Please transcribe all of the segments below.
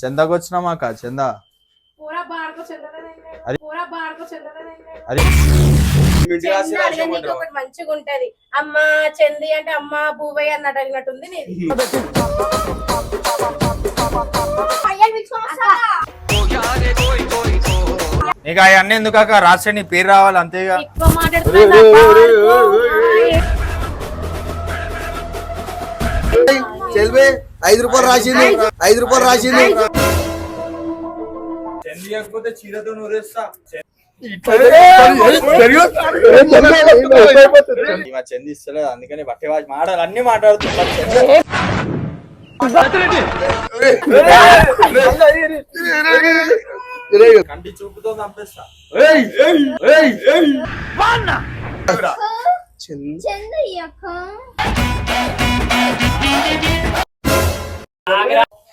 చందాకి వచ్చినామా అక్క చందా మంచిగా ఉంటది అమ్మ చంది అంటే అమ్మ భూవయ్య అన్నట్టు అడిగినట్టుంది నీది. నీకు అవన్నీ ఎందుకు అక్క రాస్తే నీ పేరు రావాలి అంతేగా. ఎక్కువ మాట్లాడుతున్నా చెల్వి 5 రూపాయలు రాసింది 5 రూపాయలు రాసింది. చీరతో నూరేస్తా చంది ఇస్తలేదు అందుకని బట్టే మాటలు అన్ని మాట్లాడుతున్నారు. కంటి చూపుతో చంపేస్తా.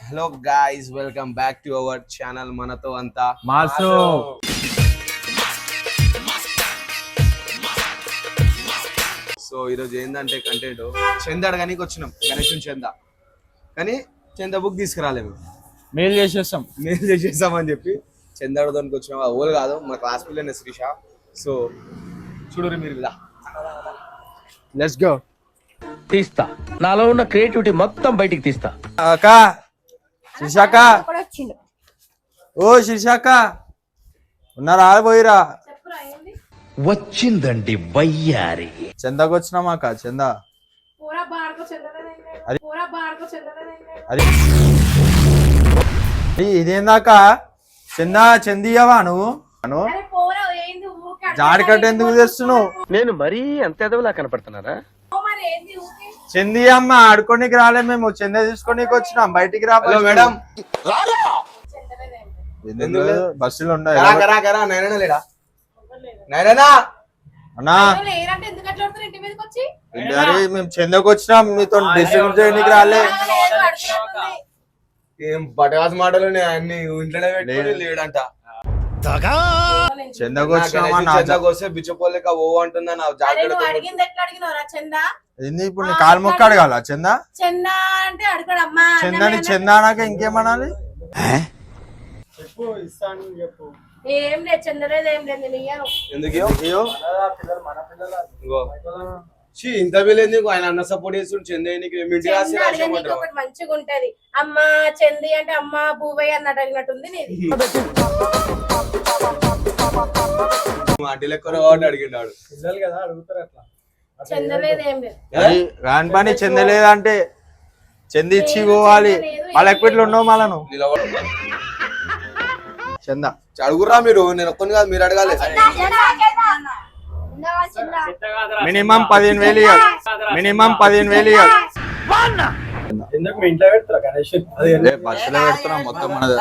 Hello guys, welcome back to our channel మనతో అంతా మాసు. సో ఈరోజు ఏంటంటే కంటెంట్ చంద అడగానికి వచ్చినాం, గణేష్ చంద. కానీ చంద బుక్ తీసుకురాలేము, మెయిల్ చేసేస్తాం. మెయిల్ చేసేస్తామని చెప్పి చంద అడగడానికి వచ్చినాం. ఆ ఓలు కాదు, మా క్లాస్ పిల్లనే శ్రీష. సో చూడరు మీరు ఇలా, లెట్స్ గో. తీస్తా, నాలో ఉన్న క్రియేటివిటీ మొత్తం బయటికి తీస్తా. అక్క శిర్షాక, ఓ శిర్షాక ఉన్నారా? పోయిరా. వచ్చిందండి వయ్యారి. చందాకి వచ్చినామా అక్క చందా. ఇదేందాక చందా చందియవా నువ్వు? జాడికట్ట ఎందుకు తెస్తున్నావు? నేను మరీ అంత ఎదవలా కనపడుతున్నారా? చంది అమ్మ ఆడుకోనికి రాలే, మేము చంద తీసుకోనికి వచ్చినాం. బయటికి రా మేడం. బస్సులు ఉన్నాయి అన్నా. మేము చందకు వచ్చినాం, మీతో డిస్ట్రిబ్యూట్ చేయడానికి రాలే. ఏం బటవాస్ మాటలు అన్ని ఇంట్లోనే పెట్టుకొని లేడంట. చందకు వచ్చినామా? చందకు వస్తే బిచ్చపోలేక ఓ అంటుందా నా జాగ్రత్త. ఇప్పుడు నీ కాలు మొక్క అడగాల చందా? చందా అంటే అడగడమ్మా. చందని చందా అన్నాక ఇంకేమనాలి? చెప్పు, ఇస్తాను చెప్పు. ఏం లేదు, చందలేదు, ఏం లేదు. నేను ఇయ్యను. ఎందుకు ఇంత వీలేదు? ఆయన అన్న సపోర్ట్ చేస్తుంటే చందయ్యకి ఒకటి మంచిగా ఉంటది. అమ్మ చంది అంటే అమ్మ భూవయ్య అన్నట్టు అడిగినట్టుంది నీది. అడిగినాడు పిల్లలు కదా, అడుగుతారు అట్లా. చందలేదు, ఏం లేదు. రాని పని చందలేదంటే చంది ఇచ్చి పోవాలి. వాళ్ళ ఎక్విట్లు ఉండవు మళ్ళను. చందా అడుగురా మీరు, నేను ఒక్కని కాదు, మీరు అడగాలి. మినిమం 15,000 ఇవ్వాలి. మినిమం 15,000 ఇవ్వాలి. బస్సులో పెడుతున్నాం మొత్తం మనది.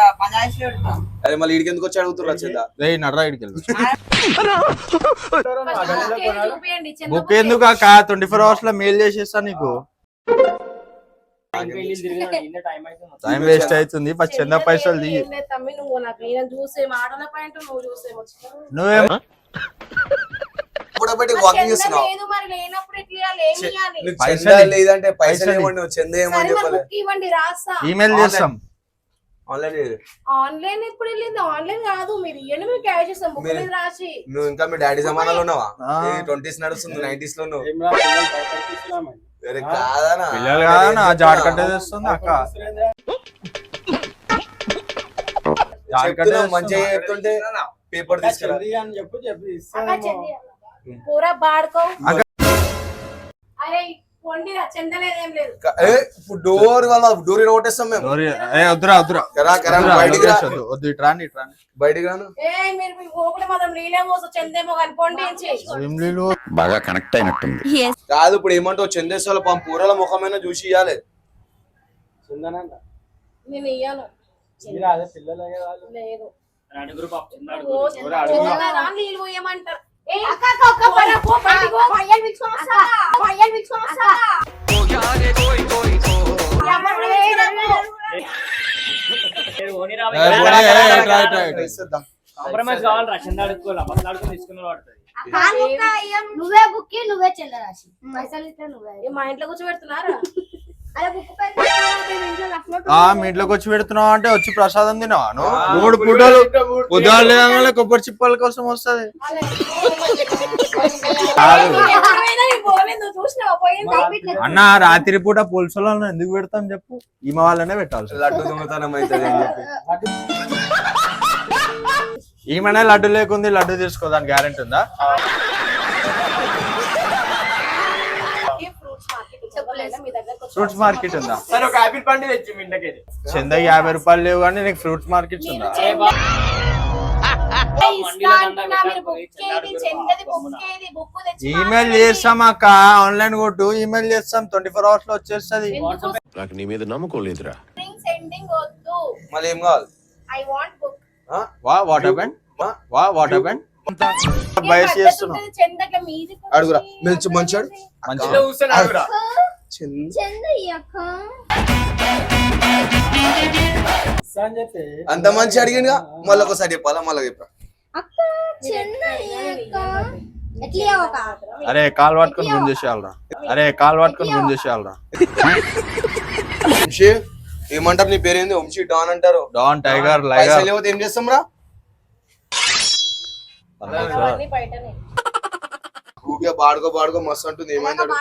అదే మళ్ళీ ఇడికి ఎందుకు వచ్చి అడుగుతున్నారు చందా? నర్రా ఇడికి బుక్ ఎందుకు అక్క? 24 hours లో మెయిల్ చేసేస్తా నీకు. టైం వేస్ట్ అవుతుంది. చంద పైసలు దిగి నువ్వేమో లేదంటే పైసలు ఇవ్వండి, చంద ఏమని చెప్పాలి. ఈమెయిల్ చేస్తాం. ఆన్లైన్ ఎప్పుడు వెళ్ళింది? ఆన్లైన్ కాదు, మీరు ఇవ్వండి, మేము క్యాష్ చేస్తాం. బుక్ మీద రాసి. నువ్వు ఇంకా మీ డాడీ జమానాలో ఉన్నావా? 20s నడుస్తుంది, 90s లో ఉన్నావు. పిల్లలు కాదన్నా జాడకట్ట తెస్తుంది అక్క. మంచిగా చెప్తుంటే పేపర్ తీసుకురా. పూరా బాడుకో. అరే కొండిరా, చెందలేదేం లేదు. డోర్ వల్ల డోర్ కొట్టేస్తాం మేము. వద్దురా వద్దురా బయటికి రా. వద్దు ఇటు రాని ఇటు రాని బయటికి రాను. మీరు గోకులు మాత్రం నీళ్ళేమో చందేమో కనుకోండి. బాగా కనెక్ట్ అయినట్టుంది. కాదు ఇప్పుడు ఏమంటావు? చందేశ్వర పూరల ముఖమైనా చూసి ఇవ్వాలి. నేను ఇయ్యాను. లేదు నీళ్ళు పోయమంటారు. నువ్వే బుక్కి నువ్వే చెల్లరాసి పైసలు ఇస్తే నువ్వే. మా ఇంట్లో కూర్చోబెడుతున్నారా? అరే బుక్ పెట్టి ఇంట్లో రఫ్లోట్ మీ ఇంట్లోకి వచ్చి పెడుతున్నావు అంటే వచ్చి ప్రసాదం తినవాను 3 పూటలు ఉదయాలు లేగానే కొబ్బరి చిప్పల కోసం వస్తది. అన్న రాత్రి పూట పులుసులను ఎందుకు పెడతాం చెప్పు, ఈమె వాళ్ళనే పెట్టాల్సి లడ్డు దొంగతనం అవుతుంది అని చెప్పి. ఈమెనే లడ్డు లేకుంది, లడ్డు తీసుకో, దాని గ్యారెంటీ ఉందా? ఫ్రూట్స్ మార్కెట్ ఉందా? సరే ఒక ఆపిల్ పండు తెచ్చి మీ ఇంటికి చందకి 50 రూపాయలు లేవు కానీ నీకు ఫ్రూట్స్ మార్కెట్స్ ఉందా? ఈమెయిల్ చేస్తాం అక్క, ఆన్లైన్ కొట్టు, ఈమెయిల్ చేస్తాం, 24 hours లో వచ్చేస్తుంది. నాకు నీ మీద నమ్మకం లేదురా. మళ్ళీ ఏం కావాలి? వాట్ హ్యాపెండ్ బయస్ చేస్తున్నాం. అడుగురా మంచి మంచాడు మంచిగా అంత మంచి అడిగింది. మళ్ళీ ఒకసారి చెప్పాలా? మళ్ళీ చెప్పా. అరే కాల్ పట్టుకొని గుంజేసేయాలరా, వంశీ ఏమంటారు? నీ పేరేంది? వంశీ డాన్ అంటారు. డాన్, టైగర్, లైగర్. పైసలు లేకపోతే ఏం చేస్తాం రా? ఊకే బాడుకో మస్తు అంటుంది. ఏమంటారు?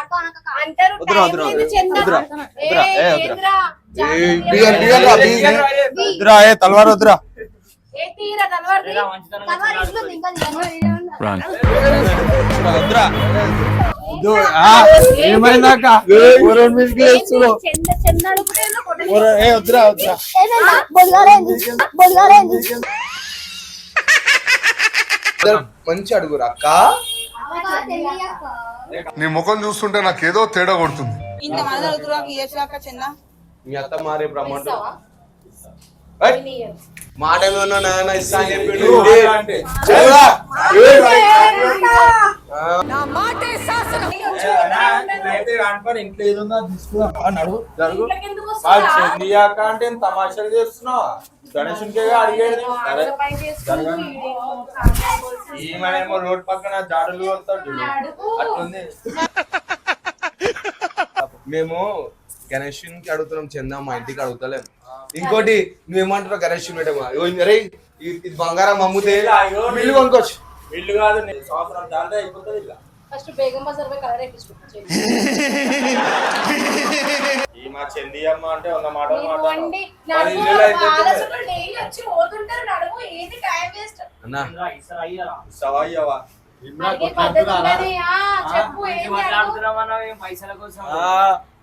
తలవారు వద్దురా. ఏమైందాక మంచి అడుగురా అక్క. నీ ముఖం చూస్తుంటే నాకేదో తేడా కొడుతుంది. మీ అత్త మారే ప్రమాణం మాట ఏమన్నా నాన్న ఇస్తా అని చెప్పిండు. అంటే తమాషాలు చేస్తున్నావు. గణేశునికే అడిగేది. ఈమెనేమో రోడ్ పక్కన జాడులు వస్తాడు అట్లుంది. మేము గణేష్ కి అడుగుతున్నాం, చందా మా ఇంటికి అడుగుతలేము. ఇంకోటి నువ్వేమంటావు? గణేష్ పెట్టమా? అరే ఇది బంగారం అమ్ముతే బిల్లు కొనుక్కోవచ్చు. ఇల్లు కాదు, సంవత్సరం దాంట్లో అయిపోతుంది. ఇలా ఫస్ట్ బేగం బజార్ పోయి కలర్ ఎక్కించుకుంటాం. ఈ మా చందీ అమ్మ అంటే ఒక మాట సవాయ్యవా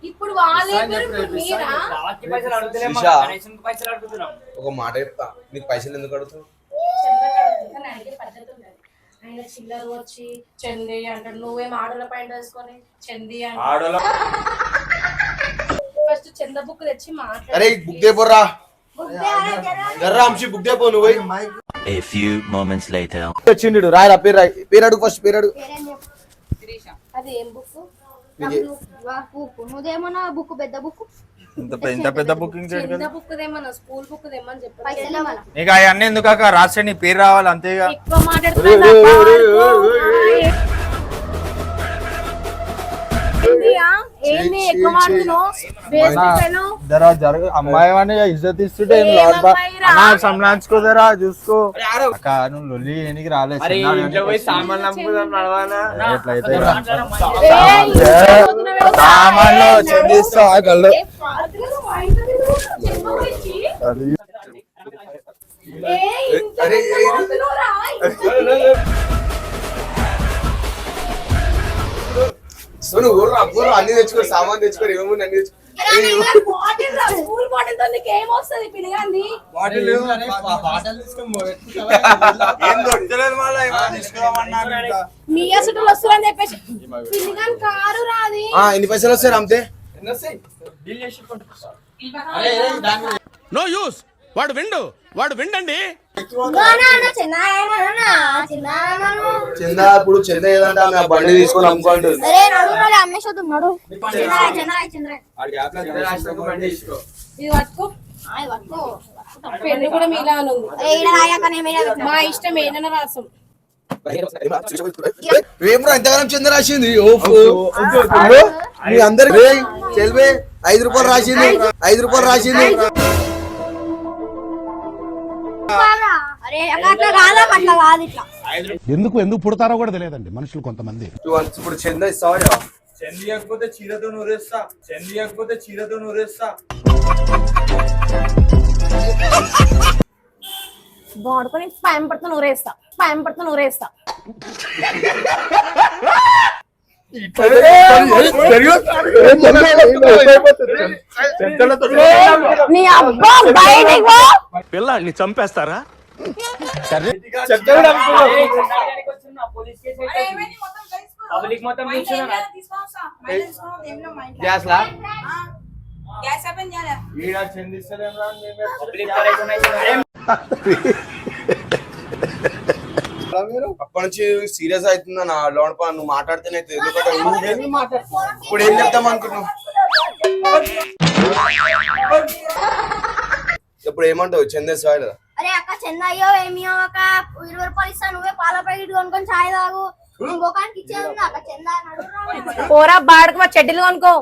ఇప్పుడు ఒక మాట చెప్తా, నీకు పైసలు ఎందుకు అడుగుతావు? ఆయన చిల్లర వచ్చి చంది అంటాడు, నువ్వేం ఆడల పైన వేసుకొని చంది అంటే ఫస్ట్ చంద బుక్ తెచ్చి మాట్లాడు. అరే బుక్ దేపోరా జర్రా అంశి బుక్ దేపో నువ్వు. A few moments later. వచ్చిండు రాయరా పేరు రాయి. పేరు అడుగు ఫస్ట్, పేరు అడుగు. అది ఏం బుక్? నువ్వేమన్నా బుక్ పెద్ద బుక్ ఇంత పెద్ద బుకింగ్ చిన్న బుక్ దేమన్నా స్కూల్ బుక్ దేమని చెప్పారు. నీకు అవన్నీ ఎందుకు అక్క? రాస్తే నీ పేరు రావాలి అంతేగా. ఎక్కువ మాట్లాడుతున్నా అమ్మాయి అని ఇజ్జత్ ఇస్తుంటే సంలాంచుకోదరా చూసుకో అక్క. నువ్వు లొల్లి ఏనికి రాలేదు. సామాన్లు చెందిస్తావు కళ్ళు. అన్ని తెచ్చుకోరు, సామాన్ తెచ్చుకోరు, ఏమేమి అన్ని తెచ్చుకో. మీ అసలు వస్తుందని చెప్పేసి కారు రాది. ఎన్ని పైసలు వస్తాయి అంతే? No use. వాడు విండండి. చందా ఇప్పుడు చందా ఏదంటే ఆమె బండి తీసుకొని అమ్ముకుంటుంది. పెన్ను కూడా మీలా ఉంది. మా ఇష్టం ఏదైనా రాసం. ఏమరా ఎంతగానం చంద రాసింది మీ అందరికి చెల్వే 5 రూపాయలు రాసింది 5 రూపాయలు రాసింది. అరే అట్లా కాదా అట్లా కాదు ఇట్లా. ఎందుకు పుడతారో కూడా తెలియదండి మనుషులు కొంతమంది. ఇప్పుడు చంద ఇస్తావా? చెంది లేకపోతే చీరతో నూరేస్తా, చెంది లేకపోతే చీరతో నూరేస్తా. బాడుకొని పాయం పడుతూ నూరేస్తా. నీ అబ్బా బయటికి పో. పిల్లాన్ని చంపేస్తారా? పబ్లిక్ మొత్తం గ్యాస్ లా ఈడ చెందిస్తలేరా అప్పటి నుంచి సీరియస్ అవుతుందా నా లోన్ పా నువ్వు మాట్లాడితేనైతే ఎందుకంటే ఇప్పుడు ఏం చెప్తాం అనుకున్నావు? ఇప్పుడు ఏమంటావు చందేశ్వర? అరే అక్క చెన్నయ్యో ఏమి అక్క 20 రూపాయలు ఇస్తా, నువ్వే పాల ప్యాకెట్ కొనుక్కొని చాయ్ తాగు. ఇంకొకానికి ఇచ్చేది అక్క చెందా. పోరా బాడుకు మా చెడ్డీలు కొనుక్కో.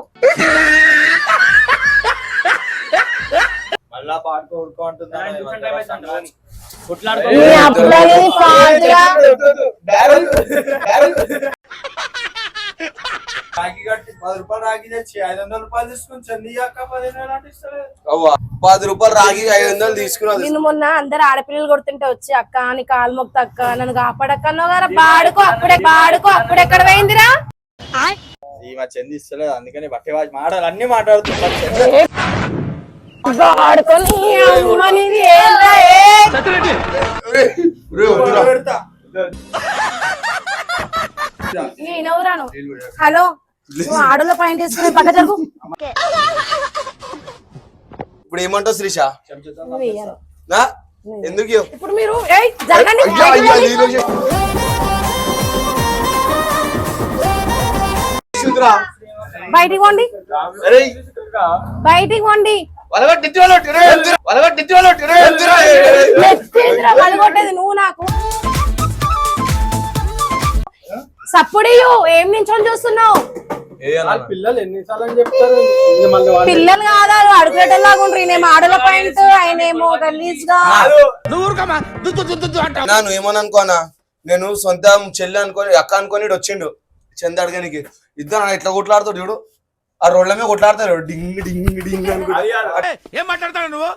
మళ్ళా పాడుకో ఉడుకో అంటుందా? నీ అబ్బని పాడుగా. రాగి కట్టి 10 రూపాయలు రాగి తెచ్చి 500 రూపాయలు తీసుకుని చంది అక్క 15 అంటే ఇస్తలేదు. 10 రూపాయలు రాగి 500 తీసుకున్నది. నిన్ను మొన్న అందరు ఆడపిల్లలు కొడుతుంటే వచ్చి అక్క నీ కాలు మొక్త అక్క నన్ను కాపాడక్కన్నో గారా. బాడుకో అప్పుడెక్కడ పోయిందిరా? ఈమె చంది ఇస్తలేదు అందుకని బట్టి వాచి మాటలు అన్ని మాట్లాడుతున్నారు. బాడుకొని అమ్మని నేనెవరాను? హలో నువ్వు ఆడలో పాయింట్ వేసుకునే పక్క జరుగు. ఇప్పుడు ఏమంటావు శ్రీష? నువ్వు వేయాలి. నా ఎందుకు ఇప్పుడు మీరు జరగండి. బయటికి పోండి. వలగొట్టేది నువ్వు నాకు. సప్పుడియు ఏం నించొని చూస్తున్నావు? పిల్లలు ఎన్నిసార్లు అని చెప్తారు? పిల్లలు కాదా అడుగులాగా ఉండ్రి. నేను ఆడల పాయింట్ ఆయనేమో గలీజ్ గా. నువ్వు ఏమని అనుకోనా? నేను సొంత చెల్లి అనుకోని అక్క అనుకోని వచ్చిండు చంద అడగనికి. ఇద్దరు ఇట్లా కొట్లాడుతాడు చూడు, ఆ రోడ్ల మీద కొట్లాడతారు డింగ్ డింగ్ డింగ్ అనుకుంటా. ఏం మాట్లాడతాడు నువ్వు?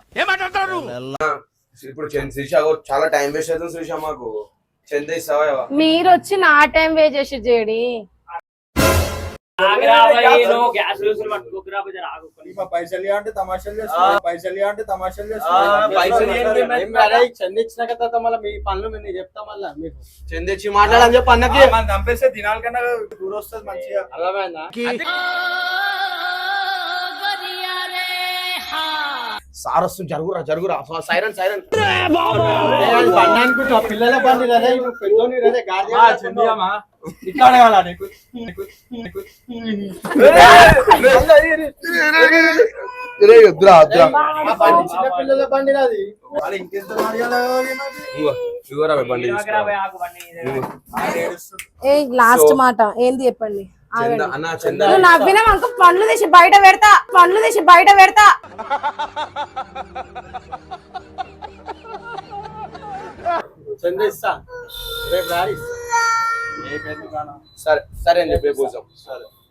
ఇప్పుడు శ్రీష చాలా టైం వేస్ట్ అవుతుంది శ్రీష. మాకు చంద ఇస్తావా? మీరు వచ్చి నా టైం వేస్ట్ చేసి చేడి. పైసలు అంటే తమాషాలు చేస్తారు. చంద ఇచ్చిన కదా మళ్ళీ మీ పనులు మీరు చెప్తా. మళ్ళీ మీకు చంద ఇచ్చి మాట్లాడని చెప్పి అన్నకి చంపేస్తే దినాల కన్నా దూరం వస్తుంది మంచిగా. అర్థమైందా? సార్ వస్తుంది జరుగురా సైరన్ బండి అనుకుంటా పిల్లల బండి రదే పెద్దోని రదే చెందియమ్మా ఇట్లా అడగాల నీకు. చిన్న పిల్లల బండి రాది వాళ్ళు ఇంకెంత లాస్ట్ మాట ఏంది చెప్పండి. అన్న నువ్వు నవ్వినా మనకు పండ్లు తీసి బయట పెడతా. చంద ఇస్తా రేపు రారి. సరే అని చెప్పి పోసాం.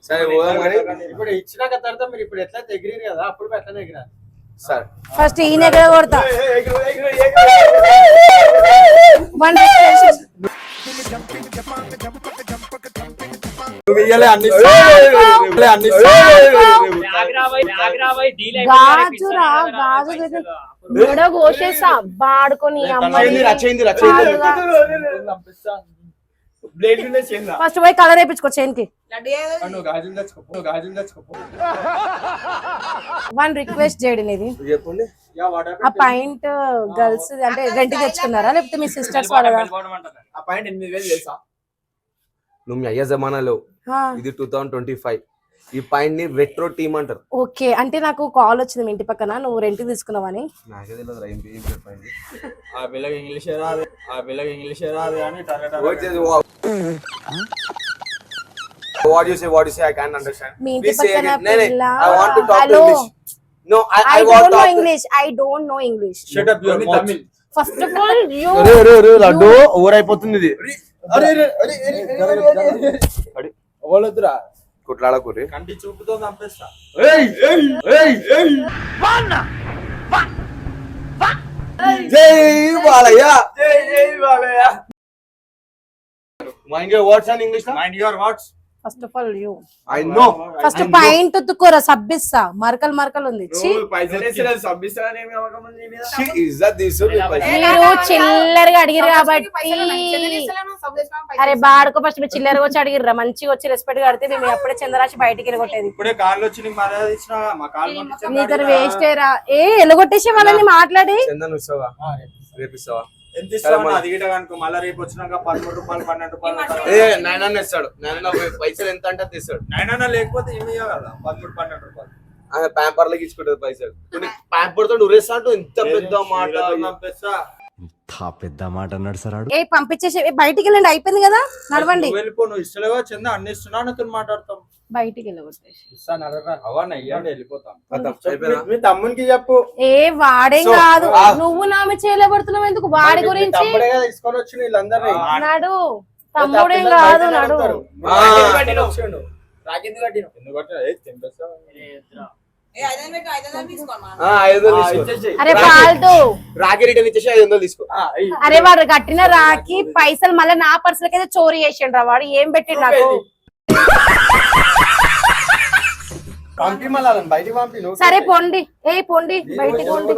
సరే పోదాం కానీ ఇప్పుడు ఇచ్చినాక తర్వాత మీరు ఇప్పుడు ఎట్లా ఎగిరి కదా అప్పుడు ఎట్లా ఎగిరా? సరే ఫస్ట్ ఈయన ఎక్కడ కొడతా. గాజు కోసేసా బాడుకొని ఫస్ట్ పోయి కలర్ వేయించుకో చైన్కి. వన్ రిక్వెస్ట్ చేయడం ఇది. చెప్పండి. ఆ పాయింట్ గర్ల్స్ అంటే రెంట్ తెచ్చుకున్నారా లేకపోతే మీ సిస్టర్స్ వాడదా? ఆ పాయింట్ 8,000 తెలుసా? నువ్వు మీ అయ్యే జమానాలో ఇది 2025 ఈ పాయింట్ ని రెట్రో టీమ్ అంటారు. ఓకే, అంటే నాకు కాల్ వచ్చింది మీ ఇంటి పక్కన, నువ్వు రెంట్ తీసుకున్నావని. నాకే తెలియదు ఏం పేరు పాయింట్. ఆ పిల్లకి ఇంగ్లీష్ రాదు అని What you say? I can't understand. మీ ఇంటి Please say పక్కన again. పిల్ల. I want to talk to Hello. English. No, I I want don't to know talk to English. I don't know English. Shut up your mouth. First of all, you. Laddu over అయిపోతుంది ఇది. ఓలద్రా కుట్లాడకూరి. కంటి చూపుతో చంపేస్తా. జై Balayya. Mind your words in English na? Mind your watts. First of all, you. I know. First point ఉత్తుకోరా, సబ్బిస్తా. మరకలు ఉంది. ఛీ, She is that this మీరు చిల్లరగా అడిగిరు కాబట్టి. అరే బాడుకో, ఫస్ట్ మీరు చిల్లరగా వచ్చి అడిగిర్రా, మంచిగా వచ్చి రెస్పెక్ట్ కడితే మేము అప్పుడే చంద్రరాశి బయటికి వెళ్ళగొట్టేది. ఇప్పుడే కాళ్ళు వచ్చి నీకు మర్యాద ఇచ్చినా మా కాళ్ళు నీకు వేస్ట్ రా. ఎలగొట్టేసే వాళ్ళని మాట్లాడి. చందన్ ఇస్తావా? రేపిస్తావా? ఎంత ఇస్తావు? అది గిట కనుకో మళ్ళీ రేపు వచ్చినాక 13 రూపాయలు 12 రూపాయలు నాయన ఇస్తాడు. నాయన పైసలు ఎంత అంటే తెస్తాడు. నైనా లేకపోతే ఏమి కదా 13 12 రూపాయలు ఆయన ప్యాంపర్లకి ఇచ్చుకుంటది పైసలు. ప్యాంపర్ తో ఉరేస్తా అంటూ ఎంత పెద్ద మాట. పెద్ద మాట అన్నాడు సార్. పంపించేసి బయటికి వెళ్ళండి, అయిపోయింది కదా, నడవండి. వెళ్ళిపో, నువ్వు ఇష్టలేవా చంద అన్ని ఇస్తున్నా నాతో మాట్లాడతాం. బయటికి వెళ్ళగొట్టేసి ఇస్తాను అవన్నీ అయ్యండి వెళ్ళిపోతాం. మీ తమ్మునికి చెప్పు. ఏ వాడేం కాదు, నువ్వు నామే చేయలేబడుతున్నావు ఎందుకు? వాడి గురించి తీసుకొని వచ్చి వీళ్ళందరినీ నాడు తమ్ముడేం కాదు, నాడు అరే ఫాల్తూ రాఖీ రిటర్న్ ఇచ్చేసి 500 తీసుకో. అరే వాడు కట్టిన రాకి పైసలు మళ్ళీ నా పర్సులకి అయితే చోరీ చేసిండ్రా. వాడు ఏం పెట్టిండు నాకు? పంపి మళ్ళీ బయటికి పంపి. సరే పొండి, పొండి బయటికి పొండి.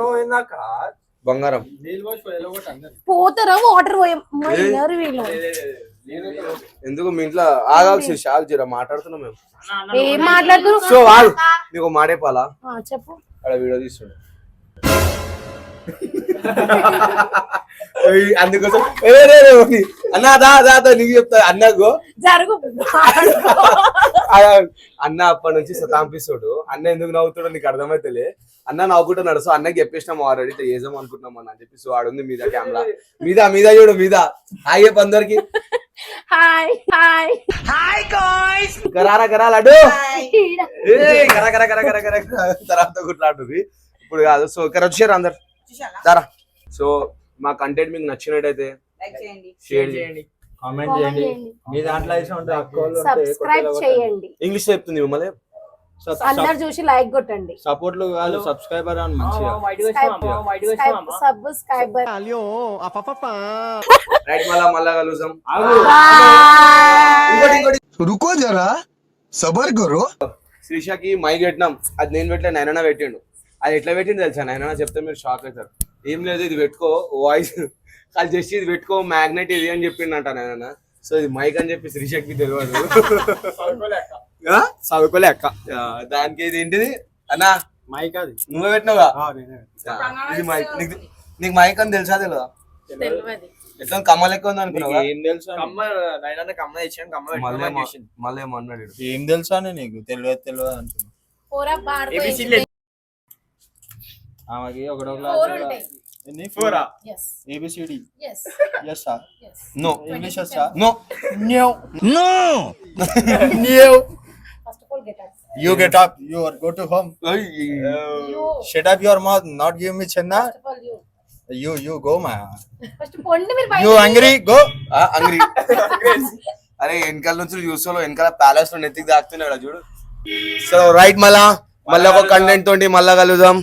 బంగారం పోతారా? వాటర్ పోయారు వీళ్ళు. ఎందుకు మీ ఇంట్లో ఆగాలి షాక్ జర మాట్లాడుతున్నాం మేము. ఏం మాట్లాడుతున్నారు? సో నీకు మాడేపాలా చెప్పు. అక్కడ వీడియో తీస్తుండే అందుకోసం అన్నా దా నీకు చెప్తా. అన్నకు జరుగు. అన్న అప్పటి నుంచి సతాంపిస్తాడు. అన్న ఎందుకు నవ్వుతాడో నీకు అర్థమైతేలే. అన్న నవ్వుకుంటున్నాడు. సో అన్నకి చెప్పేసినాం ఆల్రెడీ చేద్దాం అనుకుంటున్నాం అన్న అని చెప్పి. సో ఆడుంది మీద కెమెరా మీద చూడు మీద. హాయ్ చెప్పు అందరికి. హాయ్ కరా లడ్డు కరా తర్వాత గుట్లాడుతుంది ఇప్పుడు కాదు. సో ఇక్కడ వచ్చారు అందరు దారా. సో మా కంటెంట్ మీకు నచ్చినట్టయితే షేర్ చేయండి, కామెంట్ చేయండి. మీ దాంట్లో సబ్స్క్రైబ్ చేయండి. ఇంగ్లీష్ చెప్తుంది మిమ్మల్ని. అందరు చూసి లైక్ కొట్టండి. సపోర్ట్ లో కాదు, సబ్స్క్రైబర్ అని మంచిగా సబ్స్క్రైబర్. రైట్ మళ్ళా కలుద్దాం. రుకో జరా సబర్ కరో. శ్రీషాకి మైక్ పెట్టినాం. అది నేను పెట్టలే, నైనా పెట్టిండు. అది ఎట్లా పెట్టింది తెలుసా? నైనా చెప్తే మీరు షాక్ అవుతారు. ఏం లేదు, ఇది పెట్టుకో వాయిస్ కాదు, జస్ట్ ఇది పెట్టుకో మ్యాగ్నెట్ ఇది అని చెప్పిండంట నైనా. సో ఇది మైక్ అని చెప్పి శ్రీషాకి తెలియదు. చదువుకోలే అక్క. దానికి ఇది ఏంటిది అన్నా? మైక్. అది నువ్వే పెట్టినావుగా ఇది మైక్. నీకు మైక్ అని తెలుసా? తెలియదా? ఎట్లా కమ్మ లెక్క ఉంది అనుకున్నావా? ఏం తెలుసా? మళ్ళీ ఏమన్నాడు ఏం తెలుసా నీకు? తెలియదు అంటున్నా. ఆమెకి ఒకటో class ABCD. Yes sir. No. English sir. No. First of all, get up. You get up. You are go to home. Shut up your mouth. Not give me chanda. First of all, You go man. first పొండి మీరు బయట. You angry? Go. అంగ్రీ. అరే వెనకాల నుంచి చూసుకోలో వెనకాల palace లో నెత్తికి దాక్కుతున్నాడు చూడు. సో రైట్ మళ్ళీ ఒక కంటెంట్ తోటి మళ్ళా కలుద్దాం.